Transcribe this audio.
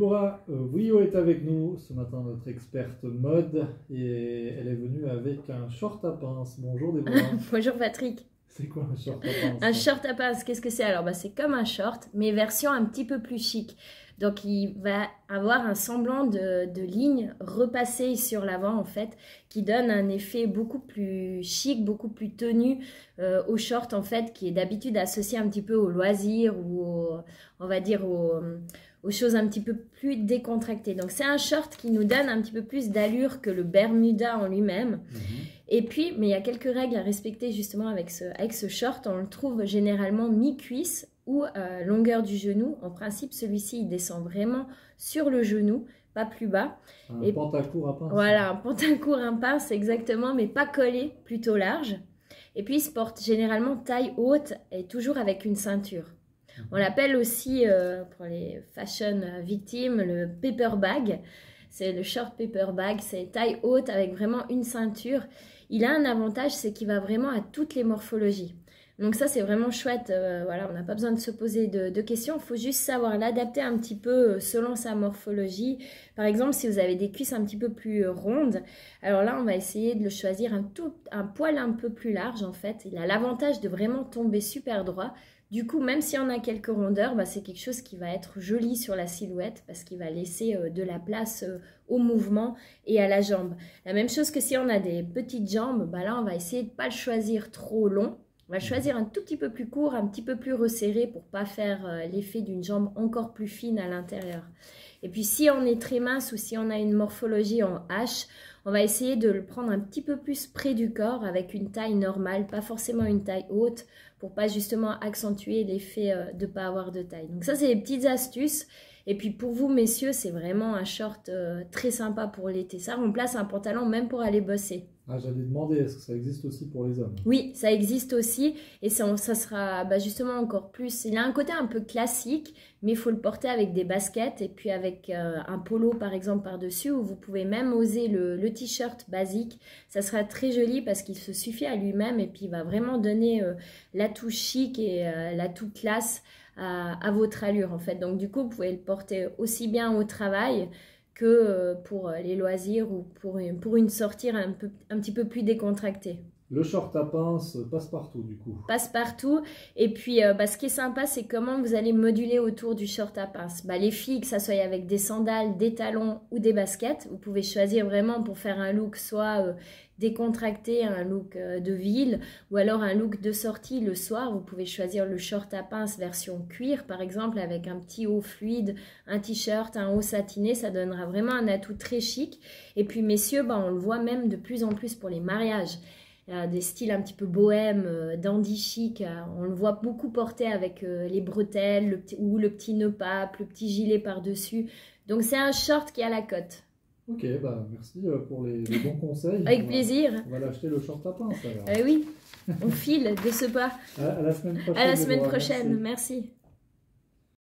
Déborah Bouillot est avec nous ce matin, notre experte mode, et elle est venue avec un short à pince. Bonjour Déborah. Bonjour Patrick. C'est quoi un short à pince? Un short à pince, qu'est-ce que c'est? Alors c'est comme un short, mais version un petit peu plus chic. Donc il va avoir un semblant de ligne repassée sur l'avant en fait, qui donne un effet beaucoup plus chic, beaucoup plus tenu au short en fait, qui est d'habitude associé un petit peu au loisir ou on va dire aux choses un petit peu plus décontractées. Donc c'est un short qui nous donne un petit peu plus d'allure que le Bermuda en lui-même. Et puis, mais il y a quelques règles à respecter justement avec ce short. On le trouve généralement mi-cuisse ou longueur du genou. En principe, celui-ci, il descend vraiment sur le genou, pas plus bas. Un pantacourt à pince. Voilà, un pantacourt à pince, exactement, mais pas collé, plutôt large. Et puis, il se porte généralement taille haute et toujours avec une ceinture. On l'appelle aussi, pour les fashion victimes, le paper bag. C'est le short paper bag, c'est taille haute avec vraiment une ceinture. Il a un avantage, c'est qu'il va vraiment à toutes les morphologies. Donc ça, c'est vraiment chouette. Voilà, on n'a pas besoin de se poser de questions. Il faut juste savoir l'adapter un petit peu selon sa morphologie. Par exemple, si vous avez des cuisses un petit peu plus rondes, alors là, on va essayer de le choisir un poil un peu plus large en fait. Il a l'avantage de vraiment tomber super droit. Du coup, même si on a quelques rondeurs, c'est quelque chose qui va être joli sur la silhouette parce qu'il va laisser de la place au mouvement et à la jambe. La même chose que si on a des petites jambes, là, on va essayer de ne pas le choisir trop long. On va choisir un tout petit peu plus court, un petit peu plus resserré pour ne pas faire l'effet d'une jambe encore plus fine à l'intérieur. Et puis, si on est très mince ou si on a une morphologie en H, on va essayer de le prendre un petit peu plus près du corps avec une taille normale, pas forcément une taille haute, pour pas justement accentuer l'effet de ne pas avoir de taille. Donc ça, c'est des petites astuces. Et puis pour vous, messieurs, c'est vraiment un short très sympa pour l'été. Ça remplace un pantalon même pour aller bosser. Ah, j'allais demander, est-ce que ça existe aussi pour les hommes? Oui, ça existe aussi et ça sera justement encore plus. Il a un côté un peu classique, mais il faut le porter avec des baskets et puis avec un polo par exemple par-dessus, ou vous pouvez même oser le t-shirt basique. Ça sera très joli parce qu'il se suffit à lui-même et puis il va vraiment donner l'atout chic et l'atout classe à votre allure en fait. Donc du coup, vous pouvez le porter aussi bien au travail que pour les loisirs ou pour une sortie un petit peu plus décontractée. Le short à pince passe partout du coup. Passe partout. Et puis ce qui est sympa, c'est comment vous allez moduler autour du short à pince. Les filles, que ça soit avec des sandales, des talons ou des baskets, vous pouvez choisir vraiment pour faire un look soit décontracté, un look de ville, ou alors un look de sortie le soir. Vous pouvez choisir le short à pince version cuir par exemple, avec un petit haut fluide, un t-shirt, un haut satiné. Ça donnera vraiment un atout très chic. Et puis messieurs, on le voit même de plus en plus pour les mariages. Des styles un petit peu bohème, dandy chic, on le voit beaucoup porter avec les bretelles ou le petit nœud pape, le petit gilet par-dessus. Donc c'est un short qui a la cote. Ok, merci pour les bons conseils. Avec plaisir. On va l'acheter le short à pince alors. Oui, on file de ce pas. À la semaine prochaine. À la semaine prochaine, merci.